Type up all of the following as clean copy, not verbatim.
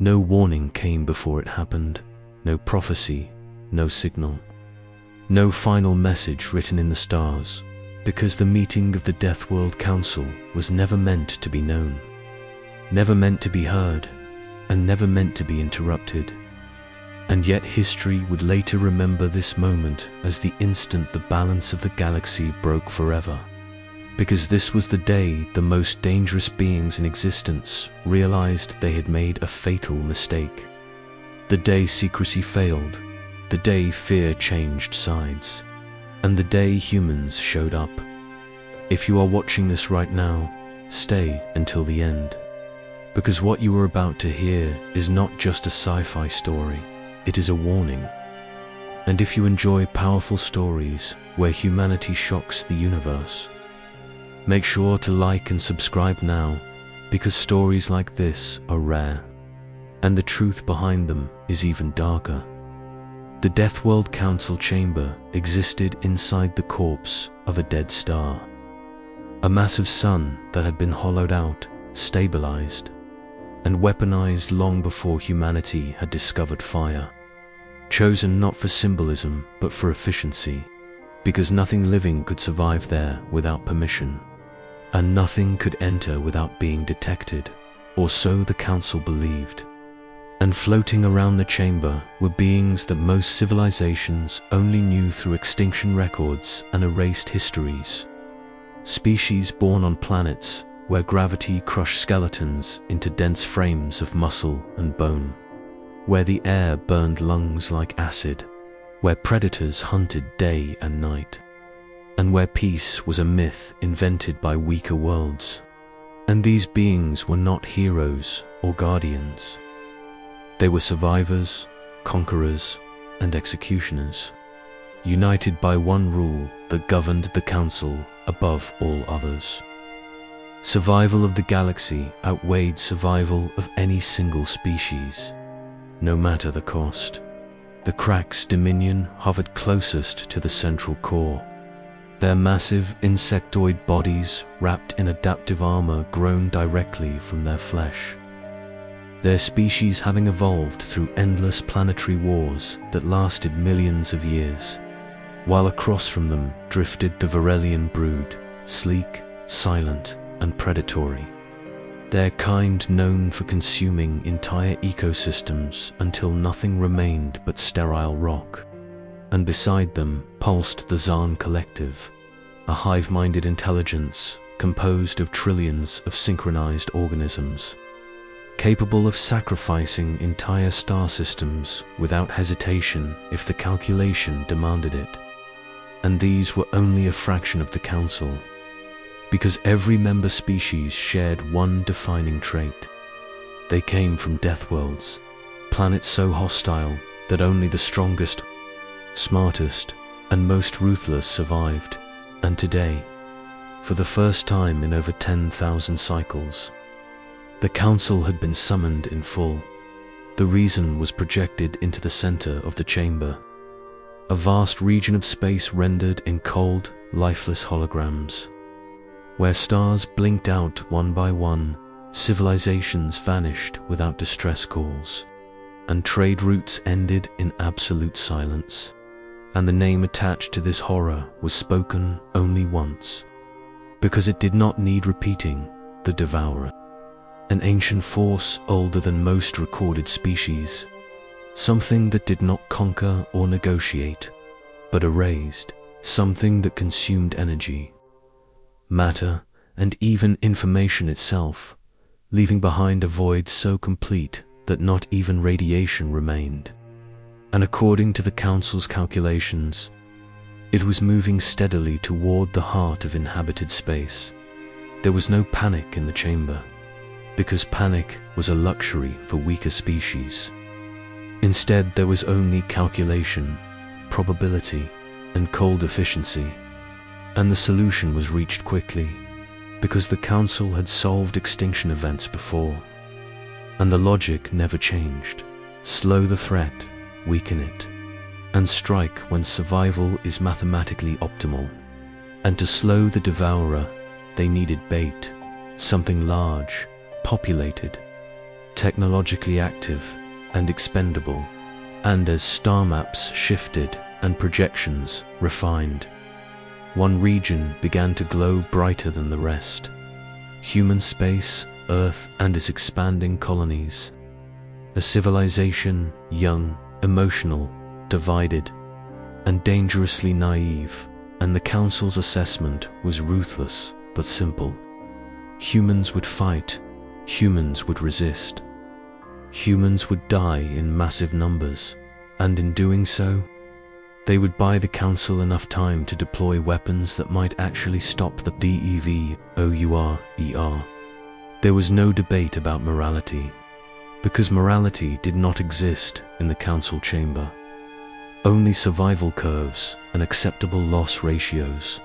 No warning came before it happened, no prophecy, no signal, no final message written in the stars, because the meeting of the Deathworld Council was never meant to be known, never meant to be heard, and never meant to be interrupted. And yet history would later remember this moment as the instant the balance of the galaxy broke forever. Because this was the day the most dangerous beings in existence realized they had made a fatal mistake. The day secrecy failed, the day fear changed sides, and the day humans showed up. If you are watching this right now, stay until the end. Because what you are about to hear is not just a sci-fi story, it is a warning. And if you enjoy powerful stories where humanity shocks the universe, make sure to like and subscribe now, because stories like this are rare, and the truth behind them is even darker. The Deathworld Council chamber existed inside the corpse of a dead star. A massive sun that had been hollowed out, stabilized, and weaponized long before humanity had discovered fire. Chosen not for symbolism, but for efficiency, because nothing living could survive there without permission, and nothing could enter without being detected, or so the council believed. And floating around the chamber were beings that most civilizations only knew through extinction records and erased histories. Species born on planets where gravity crushed skeletons into dense frames of muscle and bone, where the air burned lungs like acid, where predators hunted day and night, and where peace was a myth invented by weaker worlds. And these beings were not heroes or guardians. They were survivors, conquerors, and executioners, united by one rule that governed the council above all others. Survival of the galaxy outweighed survival of any single species, no matter the cost. The Crack's dominion hovered closest to the central core, their massive insectoid bodies wrapped in adaptive armor grown directly from their flesh. Their species having evolved through endless planetary wars that lasted millions of years, while across from them drifted the Varelian brood, sleek, silent, and predatory. Their kind known for consuming entire ecosystems until nothing remained but sterile rock. And beside them pulsed the Zaan Collective, a hive-minded intelligence composed of trillions of synchronized organisms, capable of sacrificing entire star systems without hesitation if the calculation demanded it. And these were only a fraction of the council, because every member species shared one defining trait. They came from Deathworlds, planets so hostile that only the strongest, smartest, and most ruthless survived. And today, for the first time in over 10,000 cycles, the council had been summoned in full. The reason was projected into the center of the chamber, a vast region of space rendered in cold, lifeless holograms. Where stars blinked out one by one, civilizations vanished without distress calls, and trade routes ended in absolute silence. And the name attached to this horror was spoken only once, because it did not need repeating: the Devourer. An ancient force older than most recorded species, something that did not conquer or negotiate, but erased, something that consumed energy, matter, and even information itself, leaving behind a void so complete that not even radiation remained. And according to the Council's calculations, it was moving steadily toward the heart of inhabited space. There was no panic in the chamber, because panic was a luxury for weaker species. Instead, there was only calculation, probability, and cold efficiency. And the solution was reached quickly, because the Council had solved extinction events before. And the logic never changed: slow the threat, weaken it, and strike when survival is mathematically optimal. And to slow the Devourer, they needed bait, something large, populated, technologically active and expendable, and as star maps shifted and projections refined, one region began to glow brighter than the rest. Human space, Earth and its expanding colonies. A civilization young, emotional, divided, and dangerously naive, and the Council's assessment was ruthless but simple. Humans would fight, humans would resist. Humans would die in massive numbers, and in doing so, they would buy the Council enough time to deploy weapons that might actually stop the Devour. There was no debate about morality, because morality did not exist in the Council chamber. Only survival curves and acceptable loss ratios.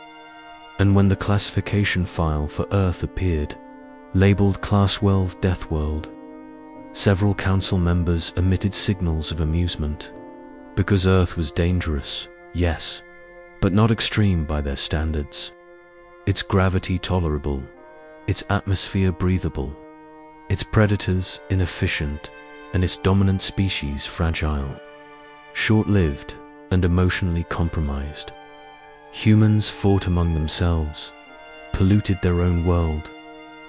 And when the classification file for Earth appeared, labeled Class 12 Deathworld, several Council members emitted signals of amusement, because Earth was dangerous, yes, but not extreme by their standards. Its gravity tolerable, its atmosphere breathable, its predators inefficient, and its dominant species fragile, short-lived and emotionally compromised. Humans fought among themselves, polluted their own world,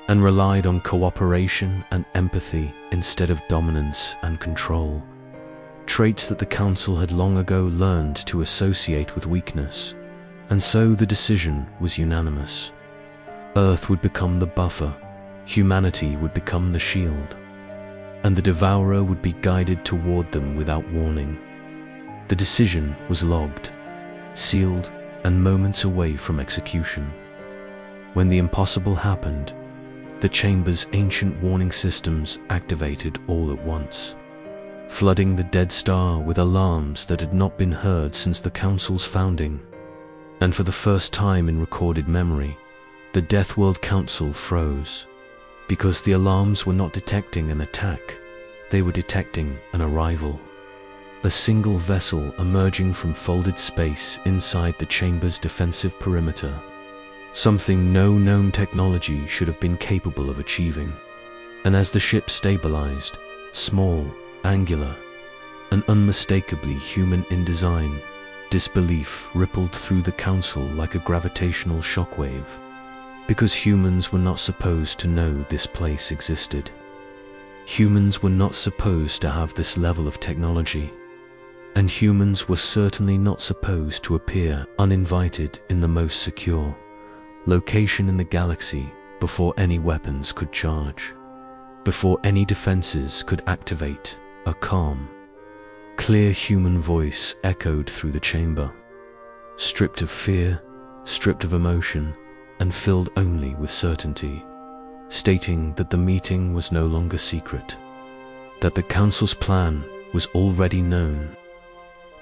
and relied on cooperation and empathy instead of dominance and control. Traits that the Council had long ago learned to associate with weakness, and so the decision was unanimous. Earth would become the buffer, humanity would become the shield, and the Devourer would be guided toward them without warning. The decision was logged, sealed, and moments away from execution. When the impossible happened, the chamber's ancient warning systems activated all at once, flooding the Dead Star with alarms that had not been heard since the Council's founding. And for the first time in recorded memory, the Deathworld Council froze, because the alarms were not detecting an attack, they were detecting an arrival. A single vessel emerging from folded space inside the chamber's defensive perimeter, something no known technology should have been capable of achieving. And as the ship stabilized, small, angular, and unmistakably human in design, disbelief rippled through the Council like a gravitational shockwave, because humans were not supposed to know this place existed. Humans were not supposed to have this level of technology, and humans were certainly not supposed to appear uninvited in the most secure location in the galaxy before any weapons could charge, before any defenses could activate. A calm, clear human voice echoed through the chamber, stripped of fear, stripped of emotion, and filled only with certainty, stating that the meeting was no longer secret, that the Council's plan was already known,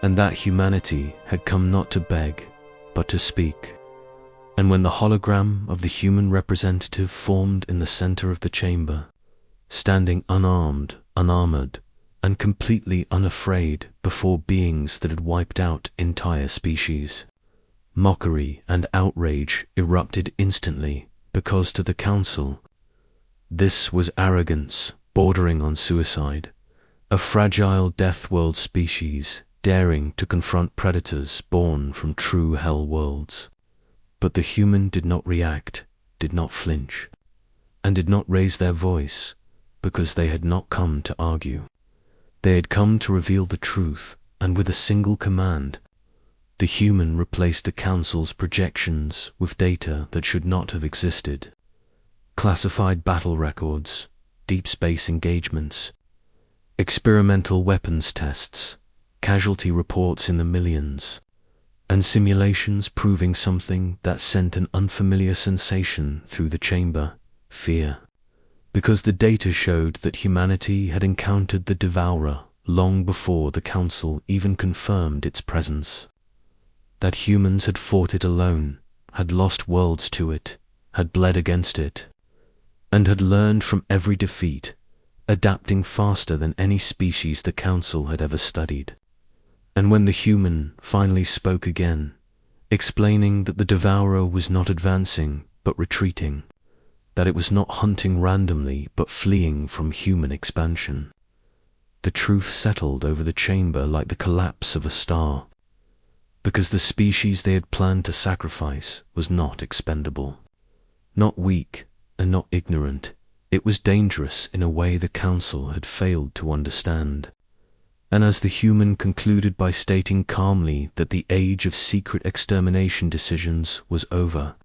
and that humanity had come not to beg, but to speak. And when the hologram of the human representative formed in the center of the chamber, standing unarmed, unarmored, and completely unafraid before beings that had wiped out entire species, mockery and outrage erupted instantly, because to the Council, this was arrogance bordering on suicide, a fragile Deathworld species daring to confront predators born from true hell worlds. But the human did not react, did not flinch, and did not raise their voice, because they had not come to argue. They had come to reveal the truth, and with a single command, the human replaced the Council's projections with data that should not have existed. Classified battle records, deep space engagements, experimental weapons tests, casualty reports in the millions, and simulations proving something that sent an unfamiliar sensation through the chamber: fear. Because the data showed that humanity had encountered the Devourer long before the Council even confirmed its presence. That humans had fought it alone, had lost worlds to it, had bled against it, and had learned from every defeat, adapting faster than any species the Council had ever studied. And when the human finally spoke again, explaining that the Devourer was not advancing but retreating, that it was not hunting randomly but fleeing from human expansion. The truth settled over the chamber like the collapse of a star, because the species they had planned to sacrifice was not expendable, not weak and not ignorant. It was dangerous in a way the Council had failed to understand. And as the human concluded by stating calmly that the age of secret extermination decisions was over,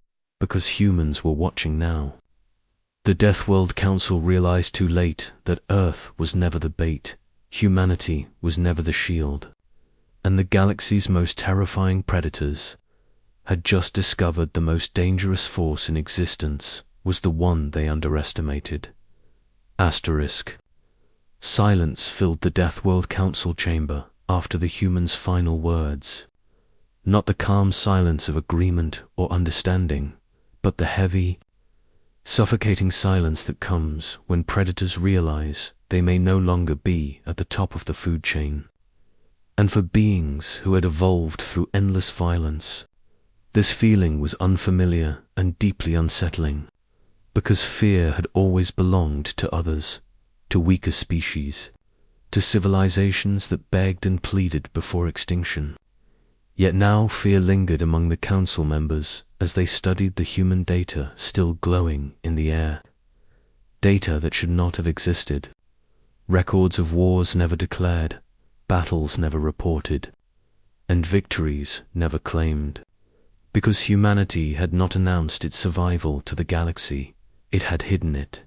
because humans were watching now, the Deathworld Council realized too late that Earth was never the bait, humanity was never the shield, and the galaxy's most terrifying predators had just discovered the most dangerous force in existence was the one they underestimated. Asterisk. Silence filled the Deathworld Council chamber after the humans' final words. Not the calm silence of agreement or understanding, but the heavy, suffocating silence that comes when predators realize they may no longer be at the top of the food chain. And for beings who had evolved through endless violence, this feeling was unfamiliar and deeply unsettling, because fear had always belonged to others, to weaker species, to civilizations that begged and pleaded before extinction. Yet now fear lingered among the council members as they studied the human data still glowing in the air. Data that should not have existed. Records of wars never declared, battles never reported, and victories never claimed. Because humanity had not announced its survival to the galaxy, it had hidden it.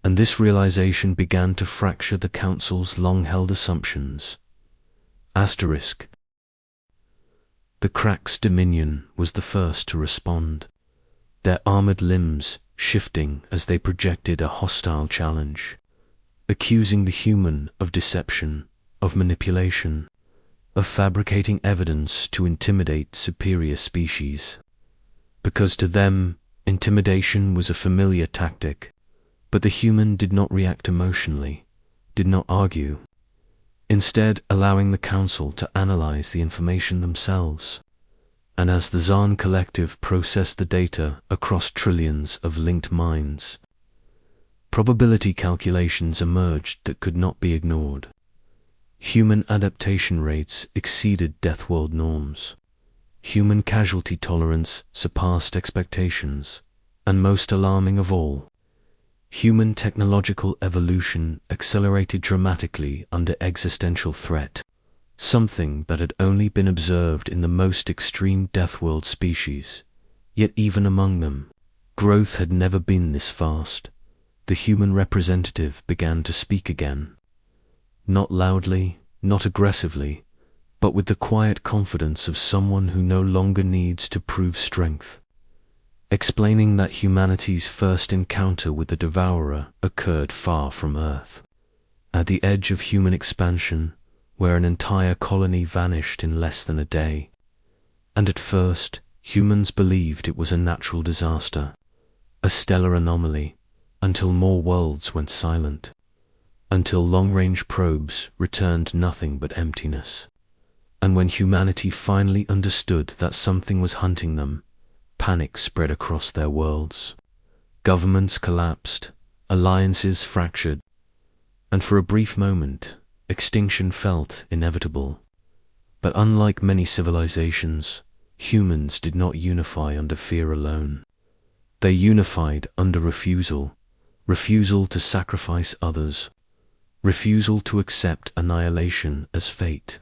And this realization began to fracture the Council's long-held assumptions. Asterisk. The Crack's Dominion was the first to respond, their armored limbs shifting as they projected a hostile challenge, accusing the human of deception, of manipulation, of fabricating evidence to intimidate superior species. Because to them, intimidation was a familiar tactic, but the human did not react emotionally, did not argue, instead allowing the Council to analyze the information themselves. And as the Zahn Collective processed the data across trillions of linked minds, probability calculations emerged that could not be ignored. Human adaptation rates exceeded Deathworld norms. Human casualty tolerance surpassed expectations, and most alarming of all, human technological evolution accelerated dramatically under existential threat, something that had only been observed in the most extreme Deathworld species. Yet even among them, growth had never been this fast. The human representative began to speak again. Not loudly, not aggressively, but with the quiet confidence of someone who no longer needs to prove strength, explaining that humanity's first encounter with the Devourer occurred far from Earth, at the edge of human expansion, where an entire colony vanished in less than a day. And at first, humans believed it was a natural disaster, a stellar anomaly, until more worlds went silent, until long-range probes returned nothing but emptiness. And when humanity finally understood that something was hunting them, panic spread across their worlds. Governments collapsed, alliances fractured, and for a brief moment, extinction felt inevitable. But unlike many civilizations, humans did not unify under fear alone. They unified under refusal, refusal to sacrifice others, refusal to accept annihilation as fate,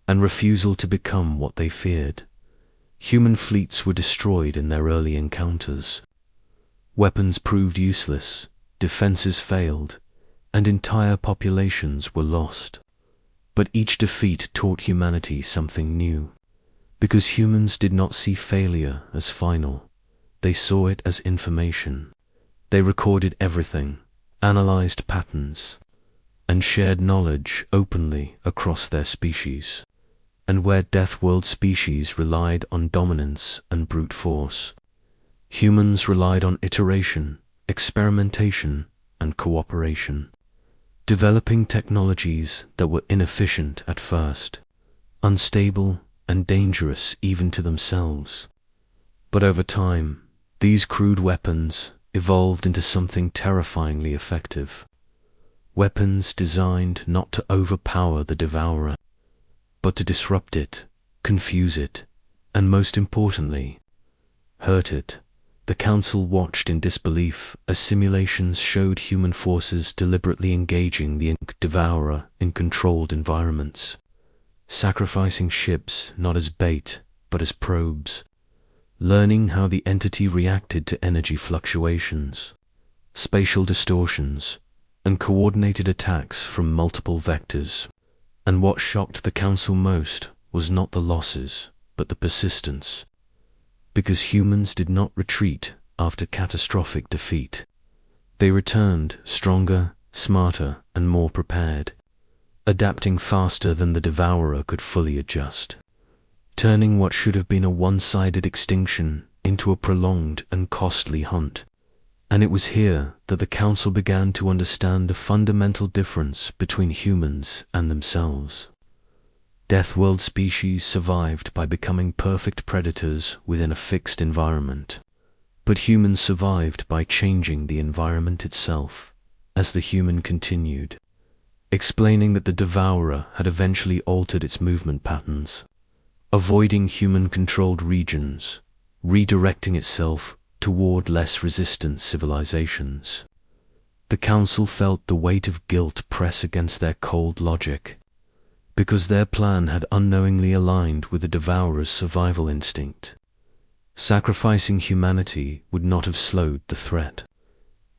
and refusal to become what they feared. Human fleets were destroyed in their early encounters. Weapons proved useless, defenses failed, and entire populations were lost. But each defeat taught humanity something new, because humans did not see failure as final. They saw it as information. They recorded everything, analyzed patterns, and shared knowledge openly across their species. And where Deathworld species relied on dominance and brute force, humans relied on iteration, experimentation, and cooperation, developing technologies that were inefficient at first, unstable and dangerous even to themselves. But over time, these crude weapons, evolved into something terrifyingly effective. Weapons designed not to overpower the devourer, but to disrupt it, confuse it, and most importantly, hurt it. The Council watched in disbelief as simulations showed human forces deliberately engaging the devourer in controlled environments, sacrificing ships not as bait but as probes, learning how the entity reacted to energy fluctuations, spatial distortions, and coordinated attacks from multiple vectors. And what shocked the Council most was not the losses, but the persistence. Because humans did not retreat after catastrophic defeat. They returned stronger, smarter, and more prepared, adapting faster than the devourer could fully adjust, turning what should have been a one-sided extinction into a prolonged and costly hunt. And it was here that the Council began to understand a fundamental difference between humans and themselves. Deathworld species survived by becoming perfect predators within a fixed environment, but humans survived by changing the environment itself as the human continued, explaining that the devourer had eventually altered its movement patterns, avoiding human-controlled regions, redirecting itself toward less resistant civilizations. The Council felt the weight of guilt press against their cold logic, because their plan had unknowingly aligned with the devourer's survival instinct. Sacrificing humanity would not have slowed the threat.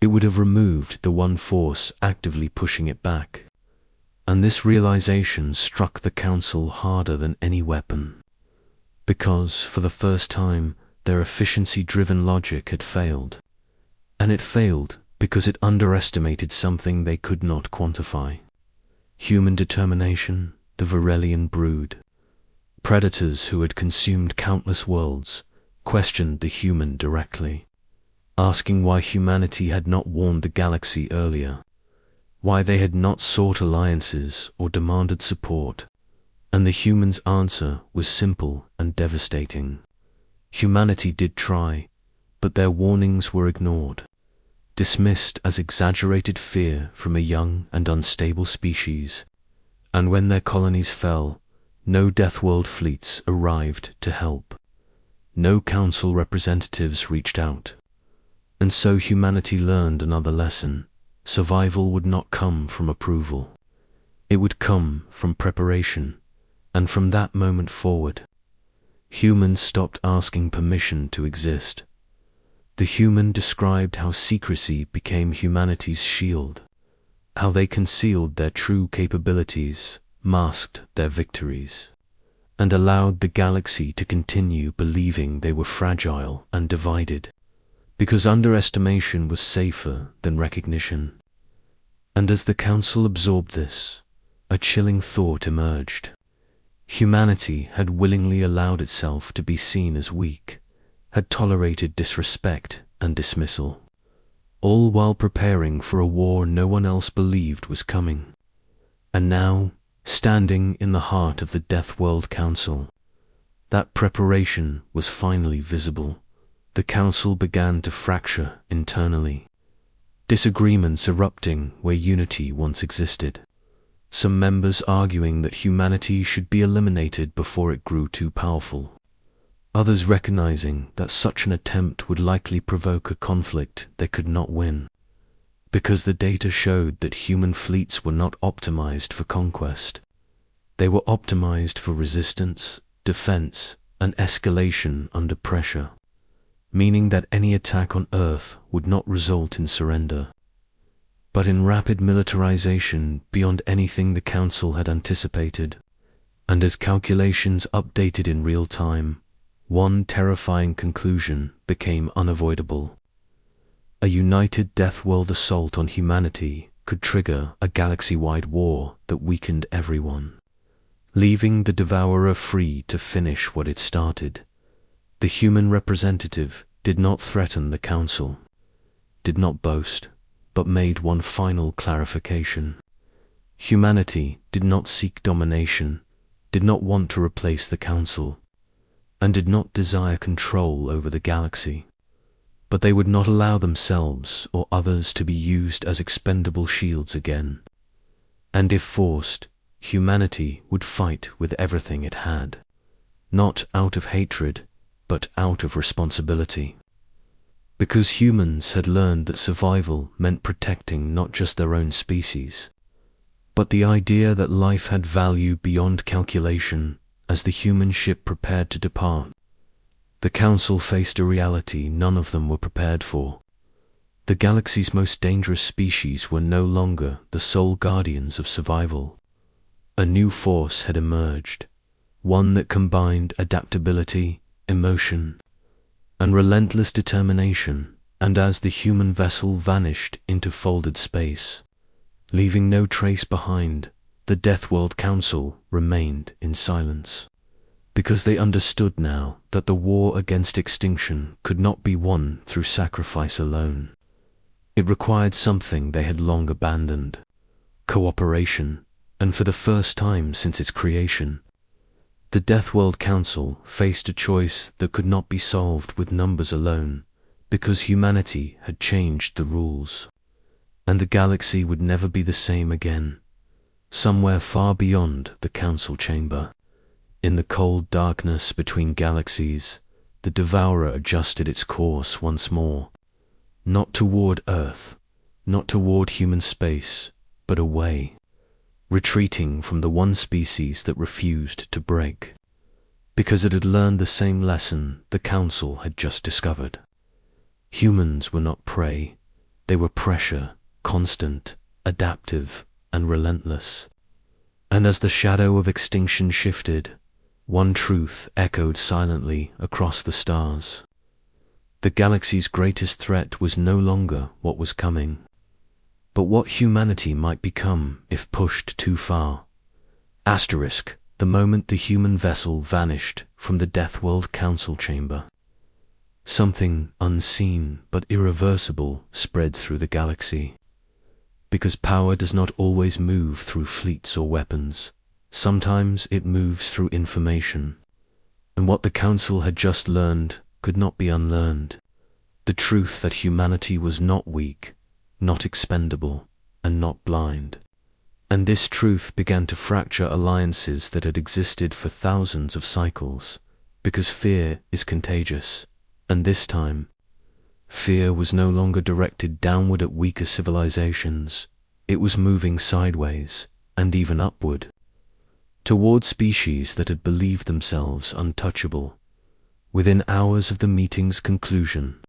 It would have removed the one force actively pushing it back. And this realization struck the Council harder than any weapon, because, for the first time, their efficiency-driven logic had failed. And it failed because it underestimated something they could not quantify. Human determination, the Varelian brood. Predators who had consumed countless worlds questioned the human directly, asking why humanity had not warned the galaxy earlier, why they had not sought alliances or demanded support. And the humans' answer was simple and devastating. Humanity did try, but their warnings were ignored, dismissed as exaggerated fear from a young and unstable species. And when their colonies fell, no Deathworld fleets arrived to help. No Council representatives reached out. And so humanity learned another lesson. Survival would not come from approval. It would come from preparation. And from that moment forward, humans stopped asking permission to exist. The human described how secrecy became humanity's shield, how they concealed their true capabilities, masked their victories, and allowed the galaxy to continue believing they were fragile and divided, because underestimation was safer than recognition. And as the Council absorbed this, a chilling thought emerged. Humanity had willingly allowed itself to be seen as weak, had tolerated disrespect and dismissal, all while preparing for a war no one else believed was coming. And now, standing in the heart of the Deathworld Council, that preparation was finally visible. The Council began to fracture internally, disagreements erupting where unity once existed. Some members arguing that humanity should be eliminated before it grew too powerful. Others recognizing that such an attempt would likely provoke a conflict they could not win, because the data showed that human fleets were not optimized for conquest. They were optimized for resistance, defense, and escalation under pressure, meaning that any attack on Earth would not result in surrender, but in rapid militarization beyond anything the Council had anticipated. And as calculations updated in real time, one terrifying conclusion became unavoidable. A united Deathworld assault on humanity could trigger a galaxy-wide war that weakened everyone, leaving the Devourer free to finish what it started. The human representative did not threaten the Council, did not boast, but made one final clarification. Humanity did not seek domination, did not want to replace the Council, and did not desire control over the galaxy. but they would not allow themselves or others to be used as expendable shields again. And if forced, humanity would fight with everything it had, not out of hatred, but out of responsibility. Because humans had learned that survival meant protecting not just their own species, but the idea that life had value beyond calculation. As the human ship prepared to depart, the Council faced a reality none of them were prepared for. The galaxy's most dangerous species were no longer the sole guardians of survival. A new force had emerged, one that combined adaptability, emotion, and relentless determination. And as the human vessel vanished into folded space, leaving no trace behind, the Deathworld Council remained in silence, because they understood now that the war against extinction could not be won through sacrifice alone. It required something they had long abandoned: cooperation, and for the first time since its creation, the Deathworld Council faced a choice that could not be solved with numbers alone, because humanity had changed the rules, and the galaxy would never be the same again. Somewhere far beyond the council chamber, in the cold darkness between galaxies, the Devourer adjusted its course once more, not toward Earth, not toward human space, but away, retreating from the one species that refused to break, because it had learned the same lesson the Council had just discovered. Humans were not prey, they were pressure, constant, adaptive, and relentless. And as the shadow of extinction shifted, one truth echoed silently across the stars. The galaxy's greatest threat was no longer what was coming, but what humanity might become if pushed too far. The moment the human vessel vanished from the Deathworld Council chamber, something unseen but irreversible spread through the galaxy. Because power does not always move through fleets or weapons. Sometimes it moves through information. And what the Council had just learned could not be unlearned. The truth that humanity was not weak, not expendable, and not blind. And this truth began to fracture alliances that had existed for thousands of cycles, because fear is contagious. And this time, fear was no longer directed downward at weaker civilizations. It was moving sideways, and even upward, toward species that had believed themselves untouchable. Within hours of the meeting's conclusion,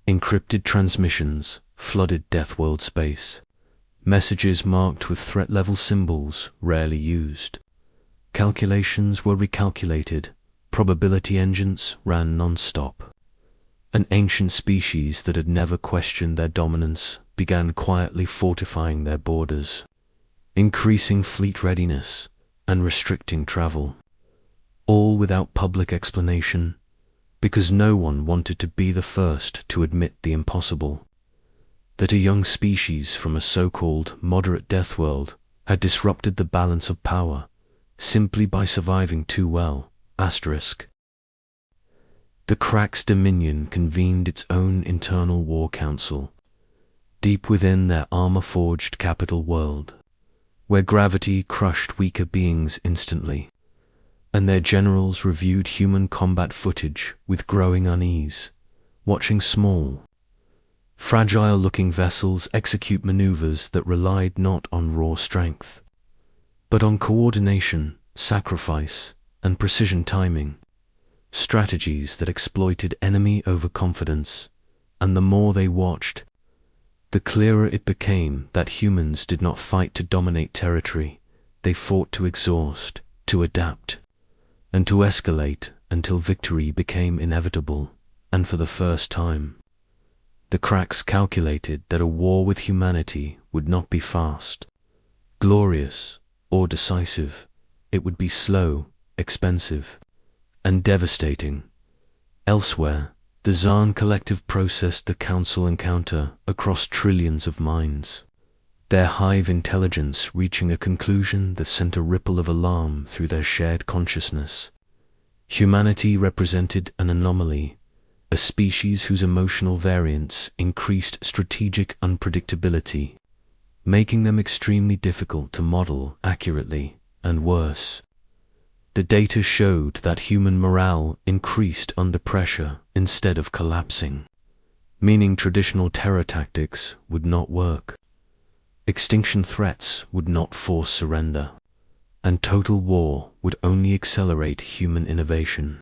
encrypted transmissions flooded Deathworld space, messages marked with threat-level symbols rarely used. Calculations were recalculated, probability engines ran non-stop. An ancient species that had never questioned their dominance began quietly fortifying their borders, increasing fleet readiness, and restricting travel, all without public explanation, because no one wanted to be the first to admit the impossible, that a young species from a so-called moderate Deathworld had disrupted the balance of power simply by surviving too well. The Crack's Dominion convened its own internal war council, deep within their armor-forged capital world, where gravity crushed weaker beings instantly, and their generals reviewed human combat footage with growing unease, watching small, fragile-looking vessels execute maneuvers that relied not on raw strength, but on coordination, sacrifice, and precision timing. Strategies that exploited enemy overconfidence, and the more they watched, the clearer it became that humans did not fight to dominate territory, they fought to exhaust, to adapt, and to escalate until victory became inevitable. And for the first time, the Cracks calculated that a war with humanity would not be fast, glorious, or decisive. It would be slow, expensive, and devastating. Elsewhere, the Zaan Collective processed the Council encounter across trillions of minds, their hive intelligence reaching a conclusion that sent a ripple of alarm through their shared consciousness. Humanity represented an anomaly, a species whose emotional variance increased strategic unpredictability, making them extremely difficult to model accurately, and worse. The data showed that human morale increased under pressure instead of collapsing, meaning traditional terror tactics would not work. Extinction threats would not force surrender, and total war would only accelerate human innovation.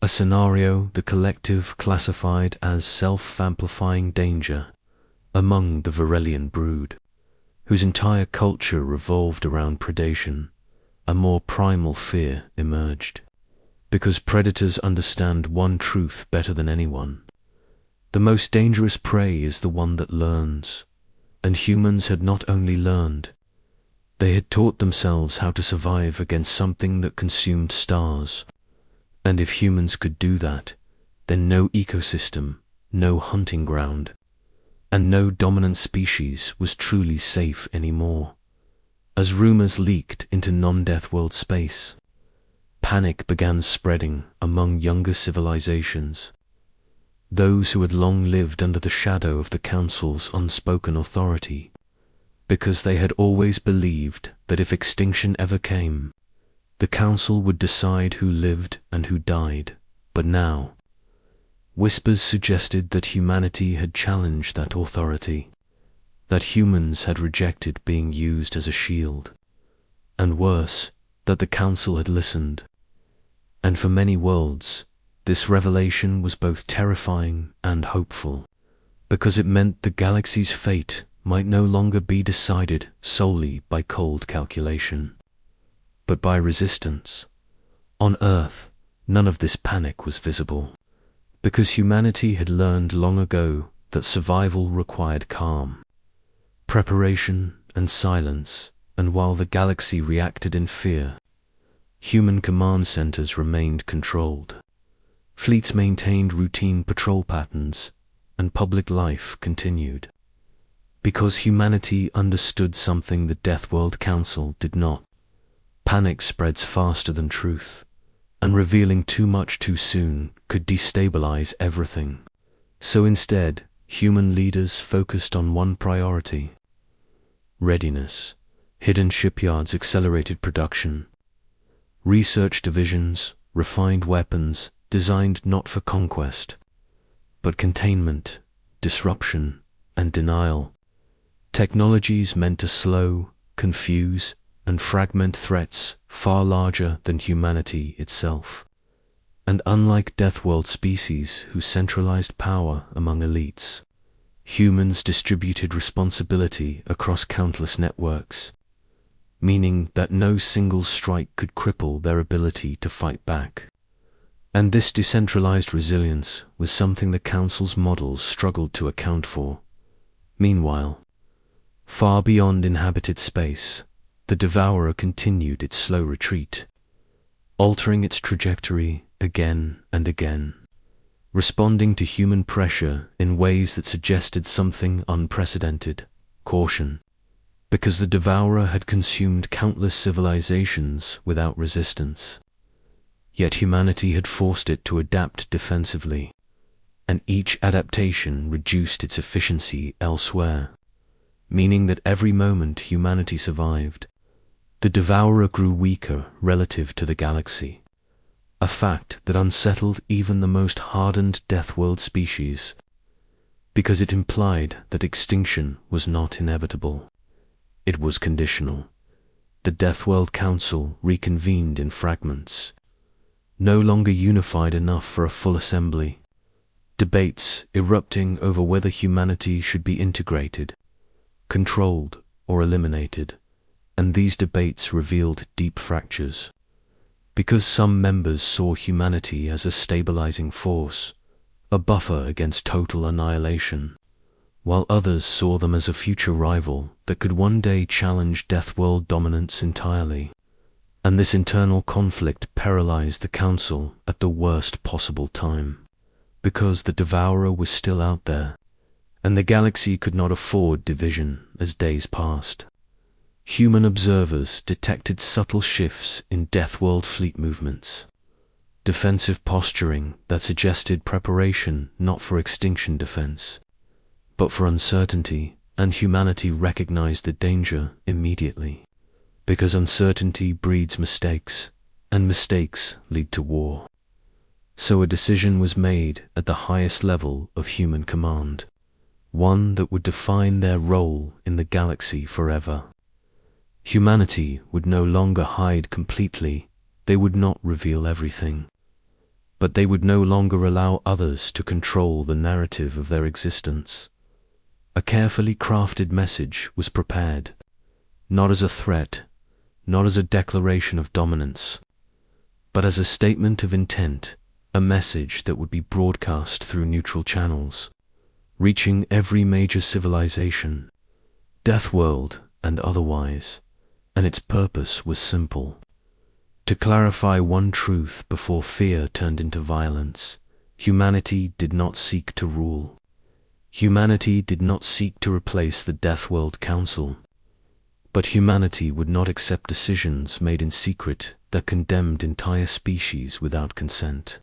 A scenario the collective classified as self-amplifying danger among the Varelian brood, whose entire culture revolved around predation. A more primal fear emerged, because predators understand one truth better than anyone. The most dangerous prey is the one that learns, and humans had not only learned, they had taught themselves how to survive against something that consumed stars. And if humans could do that, then no ecosystem, no hunting ground, and no dominant species was truly safe anymore. As rumors leaked into non-Deathworld space, panic began spreading among younger civilizations, those who had long lived under the shadow of the Council's unspoken authority, because they had always believed that if extinction ever came, the Council would decide who lived and who died. But now, whispers suggested that humanity had challenged that authority, that humans had rejected being used as a shield, and worse, that the Council had listened. And for many worlds, this revelation was both terrifying and hopeful, because it meant the galaxy's fate might no longer be decided solely by cold calculation, but by resistance. On Earth, none of this panic was visible, because humanity had learned long ago that survival required calm, preparation, and silence, and while the galaxy reacted in fear, human command centers remained controlled. Fleets maintained routine patrol patterns, and public life continued. Because humanity understood something the Deathworld Council did not. Panic spreads faster than truth, and revealing too much too soon could destabilize everything. So instead, human leaders focused on one priority: readiness. Hidden shipyards accelerated production. Research divisions refined weapons designed not for conquest, but containment, disruption, and denial. Technologies meant to slow, confuse, and fragment threats far larger than humanity itself. And unlike Deathworld species who centralized power among elites, humans distributed responsibility across countless networks, meaning that no single strike could cripple their ability to fight back. And this decentralized resilience was something the Council's models struggled to account for. Meanwhile, far beyond inhabited space, the Devourer continued its slow retreat, altering its trajectory again and again, responding to human pressure in ways that suggested something unprecedented: caution. Because the Devourer had consumed countless civilizations without resistance. Yet humanity had forced it to adapt defensively, and each adaptation reduced its efficiency elsewhere, meaning that every moment humanity survived, the Devourer grew weaker relative to the galaxy, a fact that unsettled even the most hardened Deathworld species, because it implied that extinction was not inevitable. It was conditional. The Deathworld Council reconvened in fragments, no longer unified enough for a full assembly, debates erupting over whether humanity should be integrated, controlled, or eliminated, and these debates revealed deep fractures. Because some members saw humanity as a stabilizing force, a buffer against total annihilation, while others saw them as a future rival that could one day challenge Deathworld dominance entirely. And this internal conflict paralyzed the Council at the worst possible time, because the Devourer was still out there, and the galaxy could not afford division as days passed. Human observers detected subtle shifts in Deathworld fleet movements, defensive posturing that suggested preparation not for extinction defense, but for uncertainty, and humanity recognized the danger immediately, because uncertainty breeds mistakes, and mistakes lead to war. So a decision was made at the highest level of human command, one that would define their role in the galaxy forever. Humanity would no longer hide completely, they would not reveal everything, but they would no longer allow others to control the narrative of their existence. A carefully crafted message was prepared, not as a threat, not as a declaration of dominance, but as a statement of intent, a message that would be broadcast through neutral channels, reaching every major civilization, Deathworld and otherwise, and its purpose was simple: to clarify one truth before fear turned into violence. Humanity did not seek to rule. Humanity did not seek to replace the Deathworld Council. But humanity would not accept decisions made in secret that condemned entire species without consent.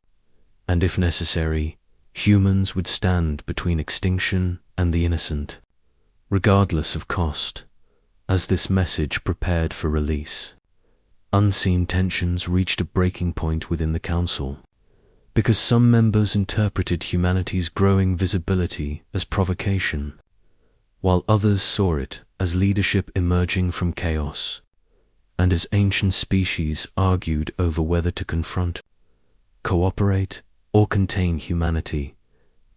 And if necessary, humans would stand between extinction and the innocent, regardless of cost. As this message prepared for release, unseen tensions reached a breaking point within the Council, because some members interpreted humanity's growing visibility as provocation, while others saw it as leadership emerging from chaos, and as ancient species argued over whether to confront, cooperate, or contain humanity.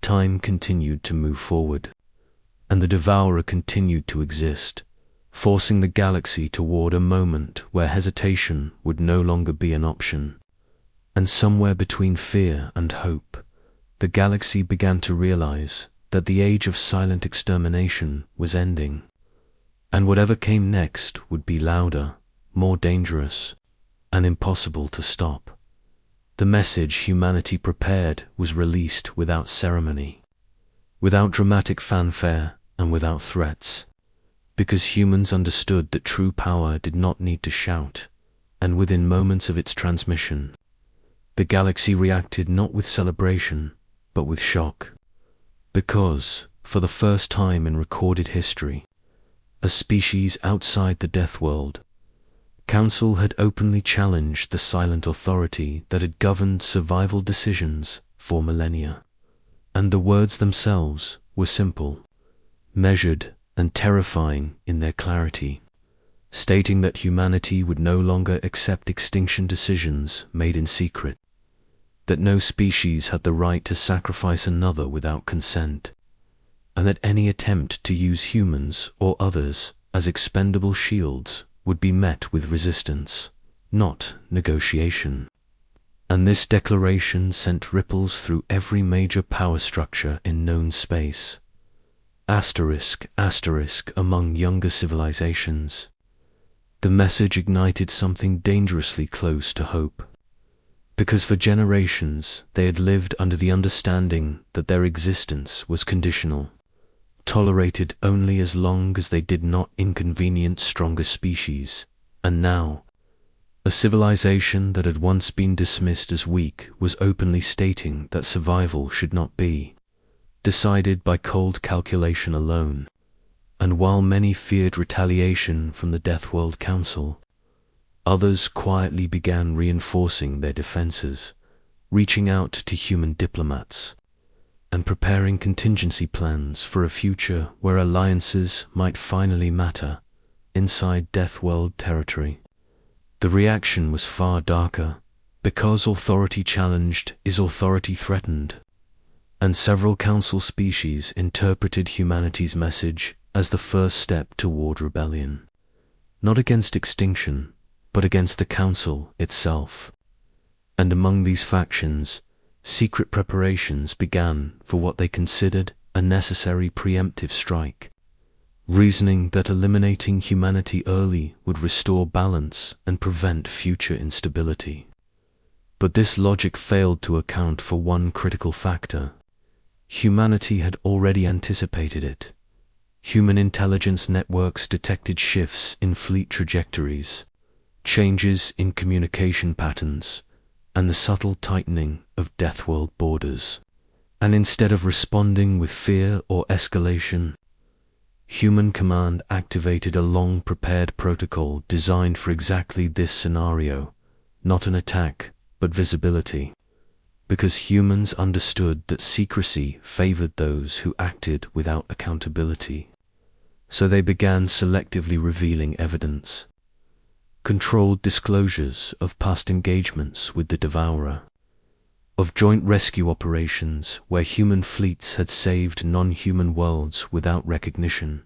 Time continued to move forward, and the Devourer continued to exist, forcing the galaxy toward a moment where hesitation would no longer be an option. And somewhere between fear and hope, the galaxy began to realize that the age of silent extermination was ending, and whatever came next would be louder, more dangerous, and impossible to stop. The message humanity prepared was released without ceremony, without dramatic fanfare, and without threats, because humans understood that true power did not need to shout, and within moments of its transmission, the galaxy reacted not with celebration, but with shock, because, for the first time in recorded history, a species outside the Deathworld Council had openly challenged the silent authority that had governed survival decisions for millennia. And the words themselves were simple, measured, and terrifying in their clarity, stating that humanity would no longer accept extinction decisions made in secret, that no species had the right to sacrifice another without consent, and that any attempt to use humans or others as expendable shields would be met with resistance, not negotiation. And this declaration sent ripples through every major power structure in known space. Asterisk, asterisk among younger civilizations. The message ignited something dangerously close to hope, because for generations they had lived under the understanding that their existence was conditional, tolerated only as long as they did not inconvenience stronger species, and now, a civilization that had once been dismissed as weak was openly stating that survival should not be decided by cold calculation alone. And while many feared retaliation from the Deathworld Council, others quietly began reinforcing their defenses, reaching out to human diplomats, and preparing contingency plans for a future where alliances might finally matter inside Deathworld territory. The reaction was far darker, because authority challenged is authority threatened, and several Council species interpreted humanity's message as the first step toward rebellion, not against extinction, but against the Council itself. And among these factions, secret preparations began for what they considered a necessary preemptive strike, reasoning that eliminating humanity early would restore balance and prevent future instability. But this logic failed to account for one critical factor. Humanity had already anticipated it. Human intelligence networks detected shifts in fleet trajectories, changes in communication patterns, and the subtle tightening of Deathworld borders. And instead of responding with fear or escalation, Human Command activated a long-prepared protocol designed for exactly this scenario, not an attack, but visibility. Because humans understood that secrecy favored those who acted without accountability. So they began selectively revealing evidence. Controlled disclosures of past engagements with the Devourer, of joint rescue operations where human fleets had saved non-human worlds without recognition,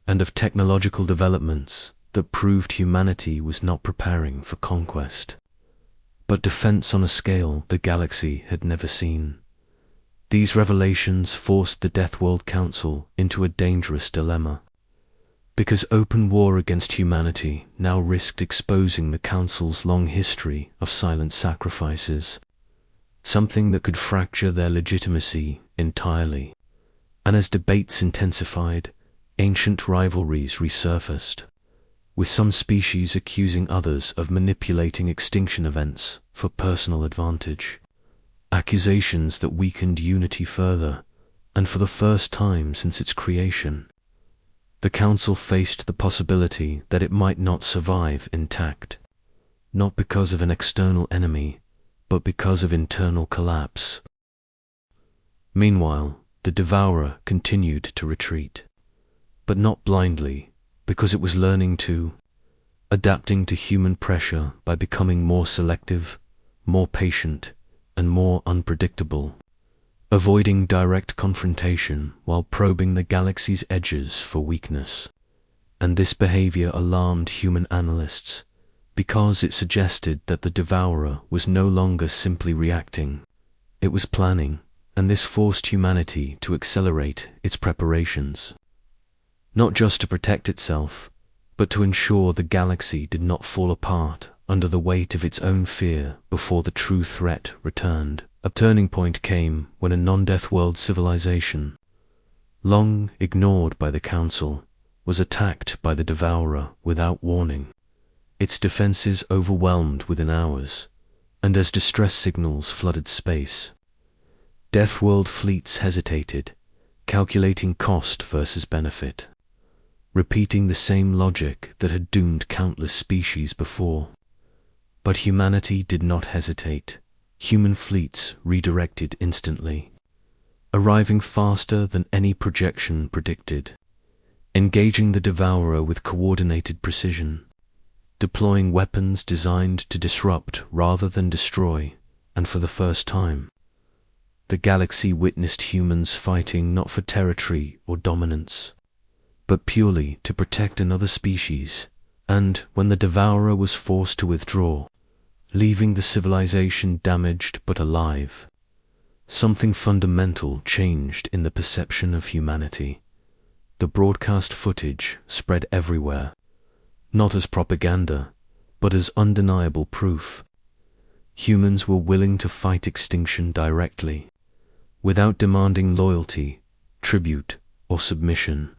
and of technological developments that proved humanity was not preparing for conquest, but defense on a scale the galaxy had never seen. These revelations forced the Deathworld Council into a dangerous dilemma, because open war against humanity now risked exposing the Council's long history of silent sacrifices, something that could fracture their legitimacy entirely. And as debates intensified, ancient rivalries resurfaced, with some species accusing others of manipulating extinction events for personal advantage. Accusations that weakened unity further, and for the first time since its creation, the Council faced the possibility that it might not survive intact, not because of an external enemy, but because of internal collapse. Meanwhile, the Devourer continued to retreat, but not blindly, because it was learning to, adapting to human pressure by becoming more selective, more patient, and more unpredictable, avoiding direct confrontation while probing the galaxy's edges for weakness. And this behavior alarmed human analysts, because it suggested that the Devourer was no longer simply reacting, it was planning, and this forced humanity to accelerate its preparations. Not just to protect itself, but to ensure the galaxy did not fall apart under the weight of its own fear before the true threat returned. A turning point came when a non-Deathworld civilization, long ignored by the Council, was attacked by the Devourer without warning. Its defenses overwhelmed within hours, and as distress signals flooded space, Deathworld fleets hesitated, calculating cost versus benefit, repeating the same logic that had doomed countless species before. But humanity did not hesitate. Human fleets redirected instantly, arriving faster than any projection predicted, engaging the Devourer with coordinated precision, deploying weapons designed to disrupt rather than destroy, and for the first time, the galaxy witnessed humans fighting not for territory or dominance, but purely to protect another species. And when the Devourer was forced to withdraw, leaving the civilization damaged but alive, something fundamental changed in the perception of humanity. The broadcast footage spread everywhere, not as propaganda, but as undeniable proof. Humans were willing to fight extinction directly, without demanding loyalty, tribute, or submission.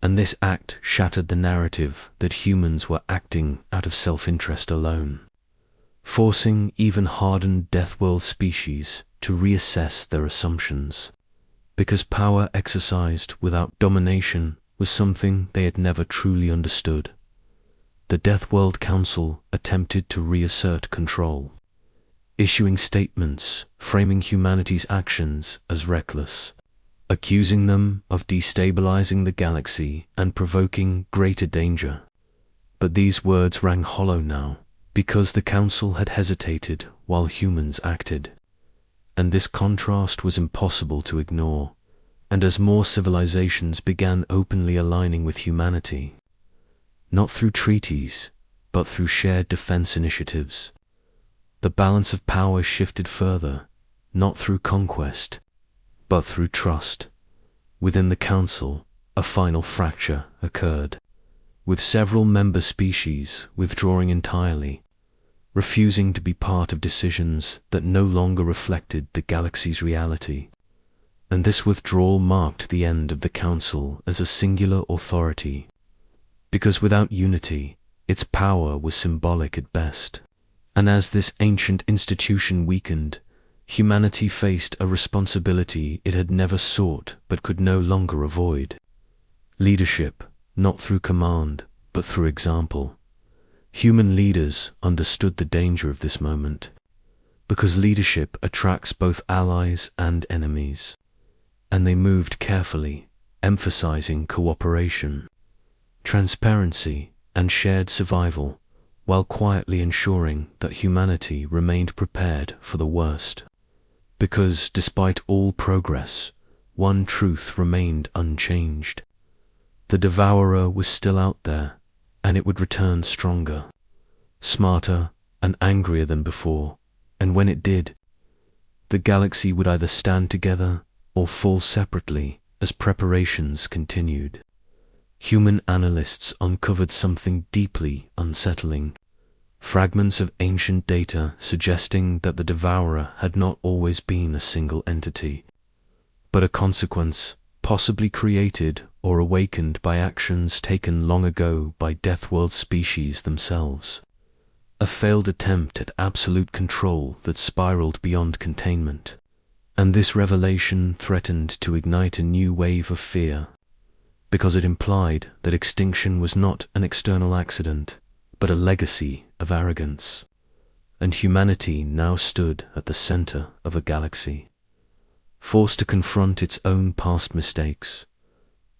And this act shattered the narrative that humans were acting out of self-interest alone, forcing even hardened Deathworld species to reassess their assumptions, because power exercised without domination was something they had never truly understood. The Deathworld Council attempted to reassert control, issuing statements framing humanity's actions as reckless, accusing them of destabilizing the galaxy and provoking greater danger. But these words rang hollow now, because the Council had hesitated while humans acted. And this contrast was impossible to ignore, and as more civilizations began openly aligning with humanity, not through treaties, but through shared defense initiatives, the balance of power shifted further, not through conquest, but through trust. Within the Council, a final fracture occurred, with several member species withdrawing entirely, refusing to be part of decisions that no longer reflected the galaxy's reality. And this withdrawal marked the end of the Council as a singular authority, because without unity, its power was symbolic at best, And as this ancient institution weakened, humanity faced a responsibility it had never sought but could no longer avoid. Leadership, not through command, but through example. Human leaders understood the danger of this moment, because leadership attracts both allies and enemies, and they moved carefully, emphasizing cooperation, transparency, and shared survival, while quietly ensuring that humanity remained prepared for the worst. Because despite all progress, one truth remained unchanged. The devourer was still out there, and it would return stronger, smarter, and angrier than before, and when it did, the galaxy would either stand together or fall separately as preparations continued. Human analysts uncovered something deeply unsettling. Fragments of ancient data suggesting that the devourer had not always been a single entity, but a consequence possibly created or awakened by actions taken long ago by Deathworld species themselves. A failed attempt at absolute control that spiraled beyond containment. And this revelation threatened to ignite a new wave of fear, because it implied that extinction was not an external accident, but a legacy of arrogance. And humanity now stood at the center of a galaxy, forced to confront its own past mistakes.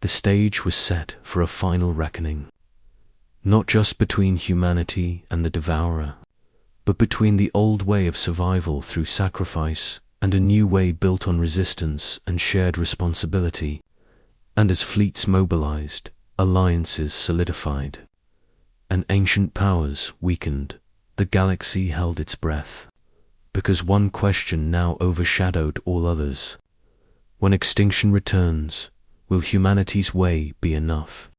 The stage was set for a final reckoning, not just between humanity and the devourer, but between the old way of survival through sacrifice and a new way built on resistance and shared responsibility. And as fleets mobilized, alliances solidified, and ancient powers weakened, the galaxy held its breath, because one question now overshadowed all others. When extinction returns, will humanity's way be enough?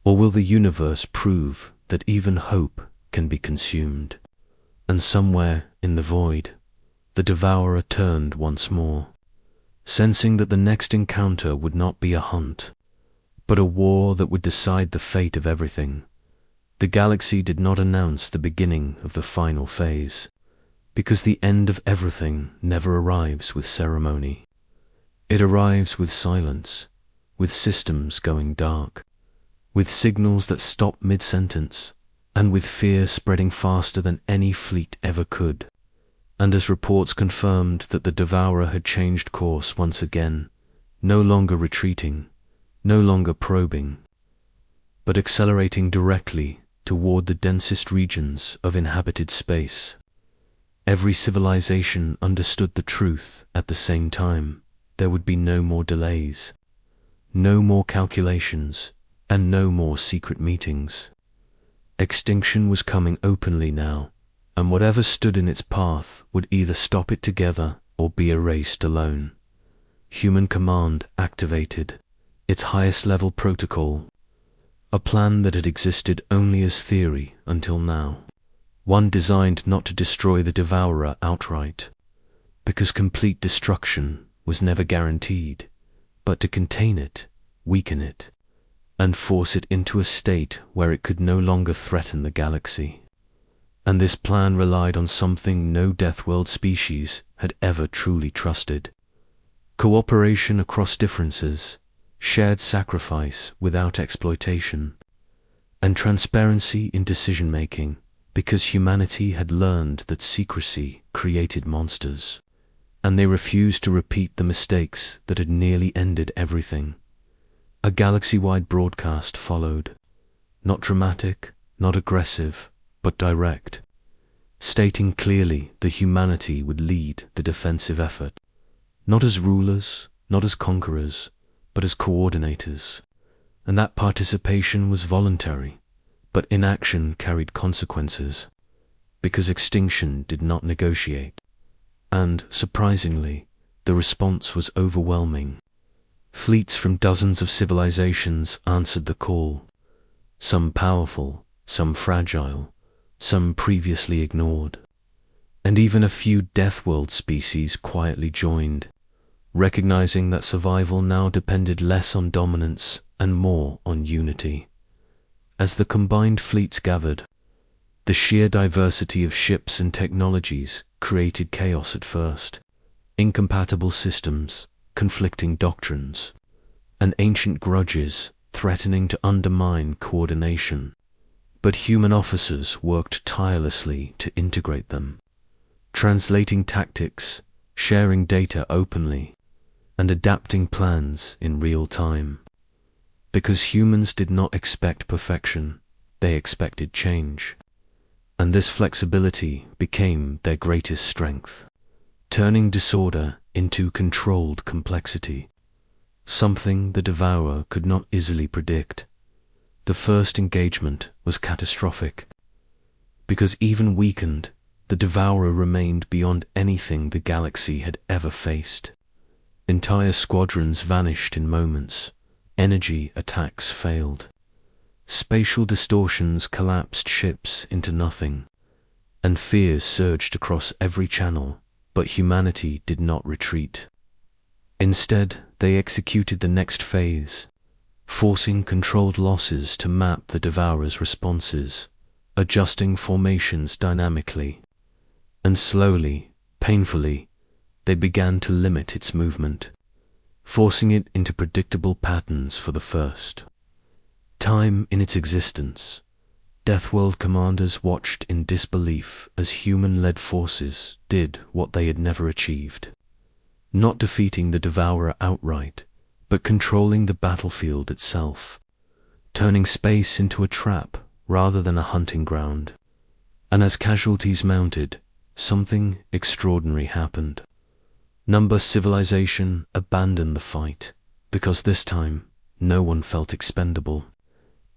Or will the universe prove that even hope can be consumed? And somewhere in the void, the devourer turned once more, sensing that the next encounter would not be a hunt, but a war that would decide the fate of everything. The galaxy did not announce the beginning of the final phase, because the end of everything never arrives with ceremony. It arrives with silence, with systems going dark, with signals that stop mid-sentence, and with fear spreading faster than any fleet ever could. And as reports confirmed that the devourer had changed course once again, no longer retreating, no longer probing, but accelerating directly toward the densest regions of inhabited space. Every civilization understood the truth at the same time. There would be no more delays, no more calculations, and no more secret meetings. Extinction was coming openly now, and whatever stood in its path would either stop it together or be erased alone. Human command activated its highest level protocol, a plan that had existed only as theory until now, one designed not to destroy the devourer outright, because complete destruction was never guaranteed, but to contain it, weaken it, and force it into a state where it could no longer threaten the galaxy. And this plan relied on something no Deathworld species had ever truly trusted: cooperation across differences, shared sacrifice without exploitation, and transparency in decision-making, because humanity had learned that secrecy created monsters, and they refused to repeat the mistakes that had nearly ended everything. A galaxy-wide broadcast followed, not dramatic, not aggressive, but direct, stating clearly that humanity would lead the defensive effort, not as rulers, not as conquerors, but as coordinators, and that participation was voluntary, but inaction carried consequences, because extinction did not negotiate. And, surprisingly, the response was overwhelming. Fleets from dozens of civilizations answered the call, some powerful, some fragile, some previously ignored. And even a few Deathworld species quietly joined, recognizing that survival now depended less on dominance and more on unity. As the combined fleets gathered, The sheer diversity of ships and technologies created chaos at first. Incompatible systems, conflicting doctrines, and ancient grudges threatening to undermine coordination. But human officers worked tirelessly to integrate them, translating tactics, sharing data openly, and adapting plans in real time. Because humans did not expect perfection, they expected change. And this flexibility became their greatest strength, turning disorder into controlled complexity, something the Devourer could not easily predict. The first engagement was catastrophic, because even weakened, the Devourer remained beyond anything the galaxy had ever faced. Entire squadrons vanished in moments, energy attacks failed, spatial distortions collapsed ships into nothing, and fears surged across every channel, but humanity did not retreat. Instead, they executed the next phase, forcing controlled losses to map the Devourer's responses, adjusting formations dynamically, and slowly, painfully, they began to limit its movement, forcing it into predictable patterns for the first time in its existence. Deathworld commanders watched in disbelief as human-led forces did what they had never achieved, not defeating the Devourer outright, but controlling the battlefield itself, turning space into a trap rather than a hunting ground. And as casualties mounted, something extraordinary happened. Number civilization abandoned the fight, because this time no one felt expendable.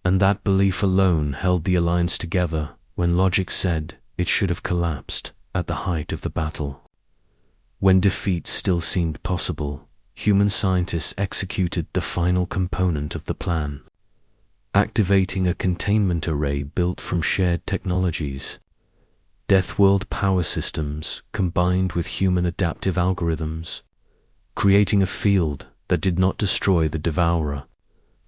And that belief alone held the Alliance together when logic said it should have collapsed at the height of the battle. When defeat still seemed possible, human scientists executed the final component of the plan, activating a containment array built from shared technologies. Deathworld power systems combined with human adaptive algorithms, creating a field that did not destroy the Devourer,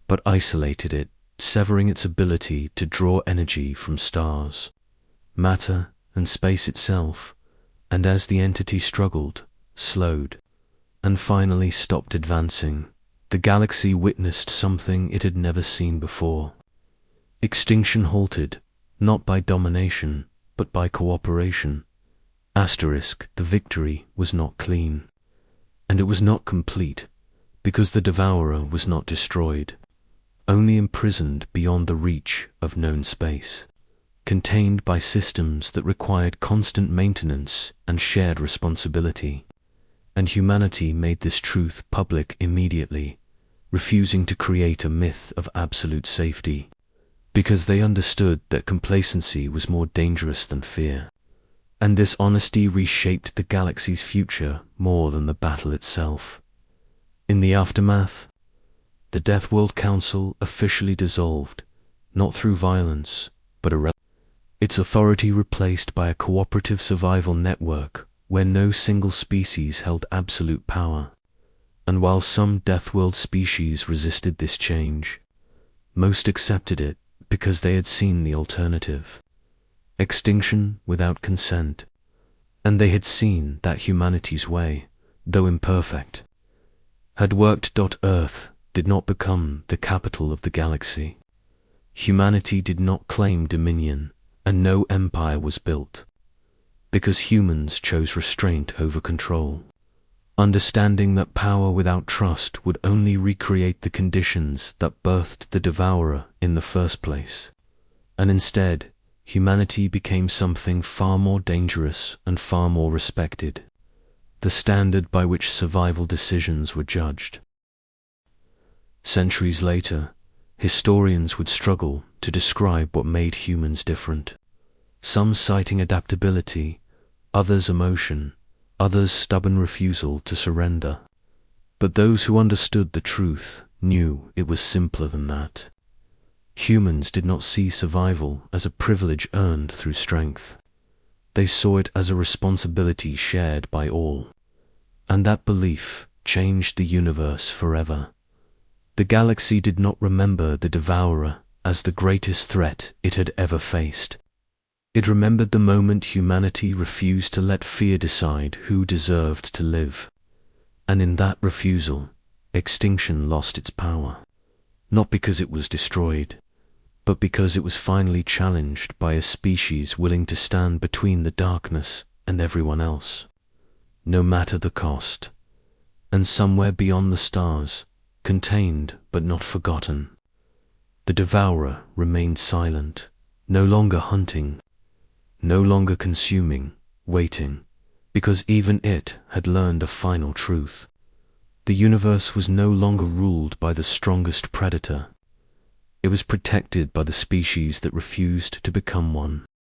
but isolated it, severing its ability to draw energy from stars, matter, and space itself. And as the entity struggled, slowed, and finally stopped advancing, the galaxy witnessed something it had never seen before. Extinction halted, not by domination, but by cooperation. Asterisk, the victory was not clean, and it was not complete, because the Devourer was not destroyed, only imprisoned beyond the reach of known space, contained by systems that required constant maintenance and shared responsibility. And humanity made this truth public immediately, refusing to create a myth of absolute safety, because they understood that complacency was more dangerous than fear. And this honesty reshaped the galaxy's future more than the battle itself. In the aftermath, the Deathworld Council officially dissolved, not through violence, but its authority replaced by a cooperative survival network where no single species held absolute power. And while some Deathworld species resisted this change, most accepted it because they had seen the alternative: extinction without consent. And they had seen that humanity's way, though imperfect, had worked. Earth did not become the capital of the galaxy. Humanity did not claim dominion, and no empire was built, because humans chose restraint over control, understanding that power without trust would only recreate the conditions that birthed the Devourer in the first place. And instead, humanity became something far more dangerous and far more respected, the standard by which survival decisions were judged. Centuries later, historians would struggle to describe what made humans different, some citing adaptability, others emotion, others stubborn refusal to surrender. But those who understood the truth knew it was simpler than that. Humans did not see survival as a privilege earned through strength. They saw it as a responsibility shared by all. And that belief changed the universe forever. The galaxy did not remember the Devourer as the greatest threat it had ever faced. It remembered the moment humanity refused to let fear decide who deserved to live. And in that refusal, extinction lost its power. Not because it was destroyed, but because it was finally challenged by a species willing to stand between the darkness and everyone else, no matter the cost. And somewhere beyond the stars, contained but not forgotten, the devourer remained silent, no longer hunting, no longer consuming, waiting, because even it had learned a final truth. The universe was no longer ruled by the strongest predator. It was protected by the species that refused to become one.